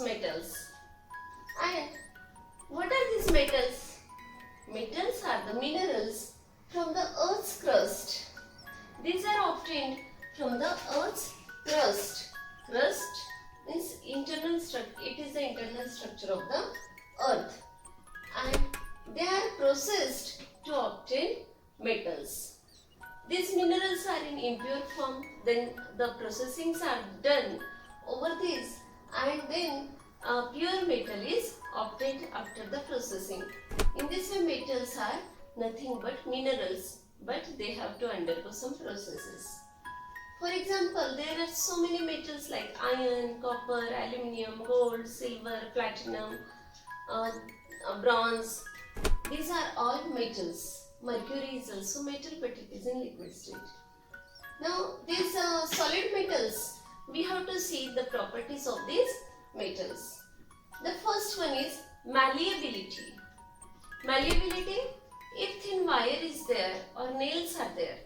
metals. And what are these metals? Metals are the minerals from the earth's crust. These are obtained from the earth's crust. Crust means internal structure. It is the internal structure of the earth, and they are processed to obtain metals. These minerals are in impure form, then the processings are done over this, and then pure metal is obtained after the processing. In this way, metals are nothing but minerals, but they have to undergo some processes. For example, there are so many metals like iron, copper, aluminium, gold, silver, platinum, bronze. These are all metals. Mercury is also metal, but it is in liquid state. Now, these solid metals, we have to see the properties of these metals. The first one is malleability. Malleability, if thin wire is there or nails are there,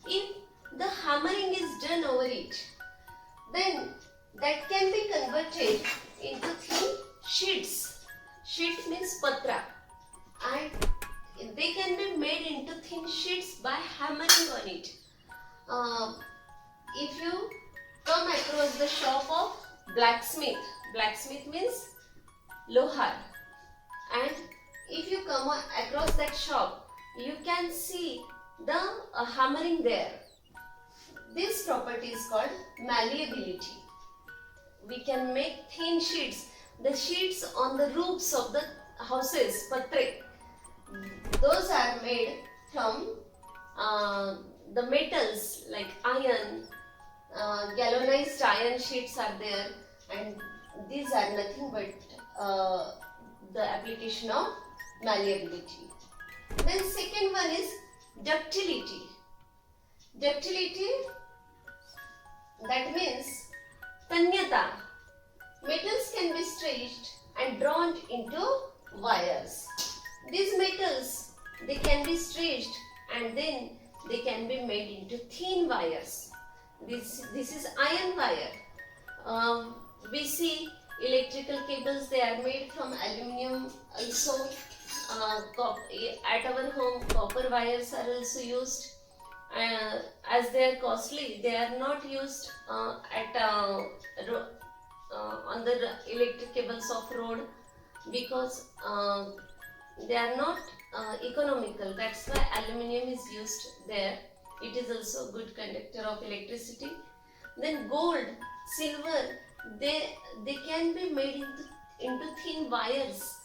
if the hammering is done over it, then that can be converted into thin sheets. Sheet means patra, and they can be made into thin sheets by hammering on it. If you come across the shop of blacksmith, blacksmith means lohar, and if you come across that shop, you can see the hammering there. This property is called malleability. We can make thin sheets. The sheets on the roofs of the houses, patre, those are made from the metals like iron, galvanized iron sheets are there, and these are nothing but the application of malleability. Then second one is ductility. Ductility, that means tanyata. Metals can be stretched and drawn into wires. These metals, they can be stretched and then they can be made into thin wires. This is iron wire. We see electrical cables, they are made from aluminium also. At our home, copper wires are also used. As they are costly, they are not used on the electric cables of road, because they are not economical. That's why aluminium is used there. It is also a good conductor of electricity. Then gold, silver, they can be made into thin wires,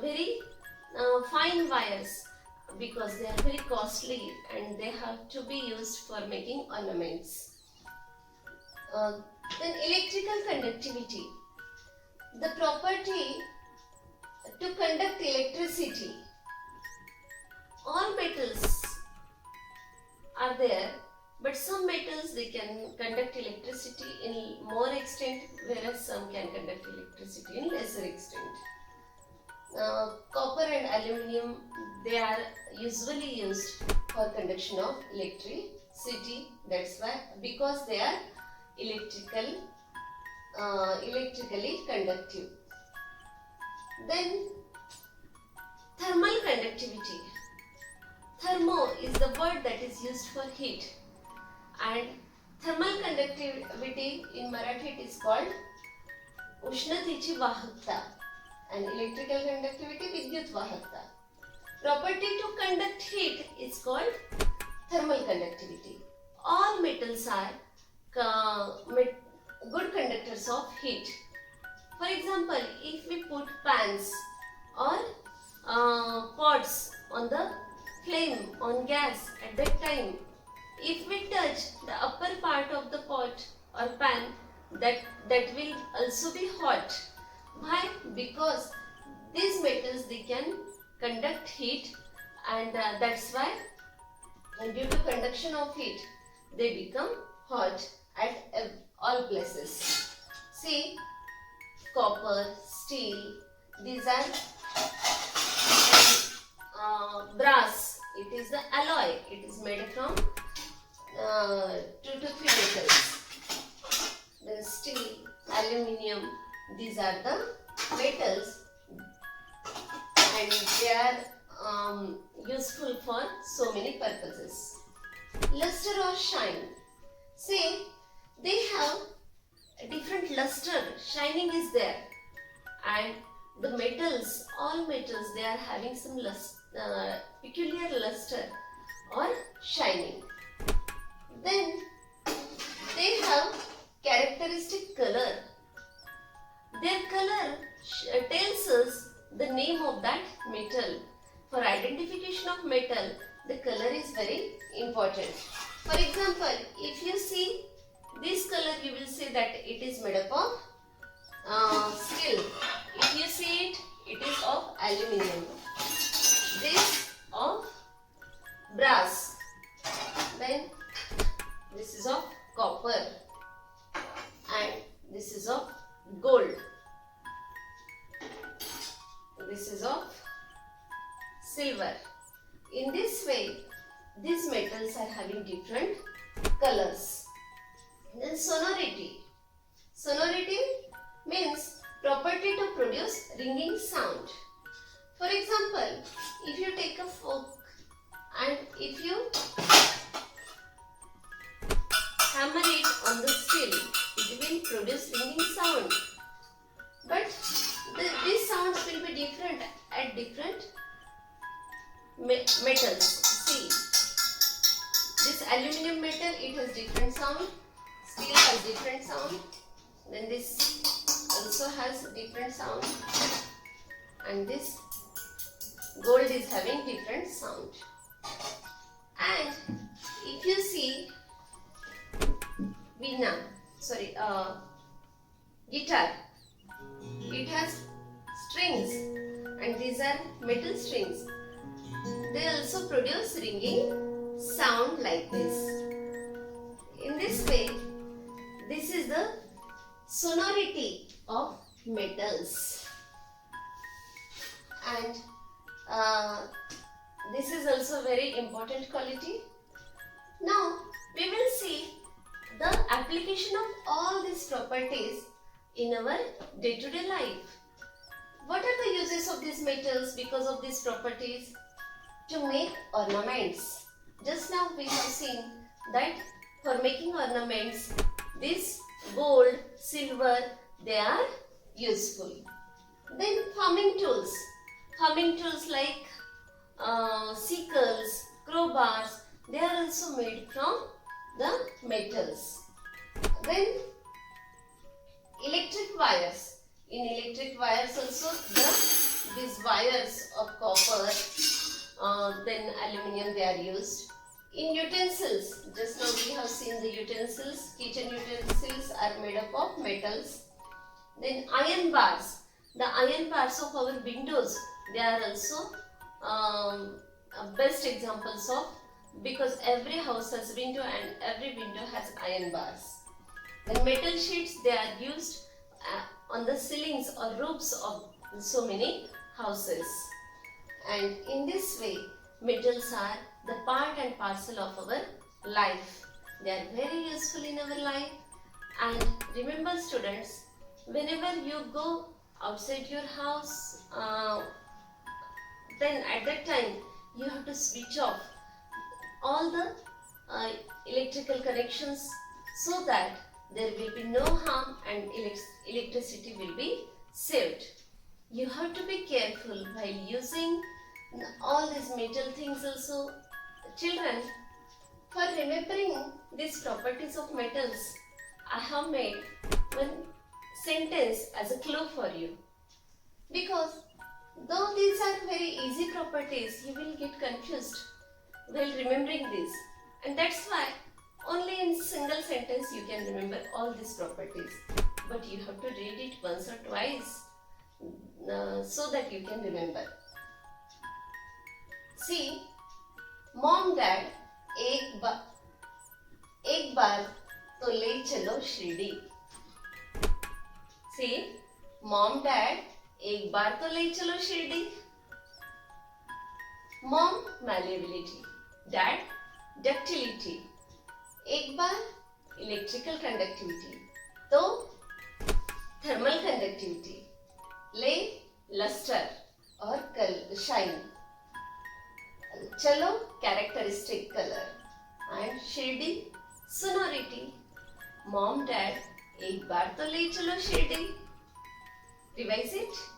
very fine wires, because they are very costly and they have to be used for making ornaments. Then electrical conductivity, the property to conduct electricity. All metals are there, but some metals, they can conduct electricity in more extent, whereas some can conduct electricity in lesser extent. Copper and aluminium, they are usually used for conduction of electricity. That's why, because they are electrically conductive. Then thermal conductivity. Thermo is the word that is used for heat, and thermal conductivity in Marathi it is called उष्णतेची वाहकता, and electrical conductivity विद्युत वाहकता. Property to conduct heat is called thermal conductivity. All metals are good conductors of heat. For example, if we put pans or pots on the flame, on gas, at that time, if we touch the upper part of the pot or pan, that will also be hot. Why? Because these metals, they can conduct heat, and that's why due to conduction of heat, they become hot at all places. See, copper, steel, these are brass. It is the alloy. It is made from 2 to 3 metals. Then steel, aluminium, these are the metals and they are useful for so many purposes. Luster or shine. Say they have a different luster, shining is there, and the metals, all metals, they are having some peculiar luster or shining. Then they have characteristic color. Their color tells us the name of that metal. For identification of metal, the color is very important. For example, if you see this color, you will say that it is made up of steel. If you see it, it is of aluminium. This of brass. Then this is of copper. And this is of gold. This is of silver. In this way, these metals are having different colors. Then sonority. Sonority means property to produce ringing sound. For example, if you take a fork and if you hammer it on the steel, it will produce ringing sound. But these sounds will be different at different metals. See, this aluminium metal, it has different sound. Steel has different sound. Then this also has different sound. And this gold is having different sound. And if you see guitar, it has strings and these are metal strings. They also produce ringing sound like this. In this way, this is the sonority of metals. And this is also very important quality. Now we will see the application of all these properties in our day-to-day life. What are the uses of these metals because of these properties? To make ornaments. Just now we have seen that for making ornaments, this gold, silver, they are useful. Then farming tools. Farming tools like sickles, crowbars, they are also made from the metals. Then electric wires. In electric wires also these wires of copper, then aluminium, they are used. In utensils, just now we have seen the utensils, kitchen utensils are made up of metals. Then iron bars. The iron bars of our windows, they are also best examples of, because every house has window and every window has iron bars. The metal sheets, they are used on the ceilings or roofs of so many houses. And in this way, metals are the part and parcel of our life. They are very useful in our life. And remember students, whenever you go outside your house, then at that time you have to switch off all the electrical connections so that there will be no harm and electricity will be saved. You have to be careful while using all these metal things also. Children, for remembering these properties of metals, I have made one sentence as a clue for you. Because though these are very easy properties, you will get confused while remembering this. And that's why only in single sentence you can remember all these properties. But you have to read it once or twice so that you can remember. See, mom, dad, एक बार तो ले चलो Shirdi. See, mom, dad, एक बार तो ले चलो Shirdi. Mom, malleability. Dad, ductility. एक बार electrical conductivity. तो thermal conductivity, ले luster और shine. चलो characteristic color and shading, sonority. Mom, dad, एक बार तो ले चलो shading. Revise it.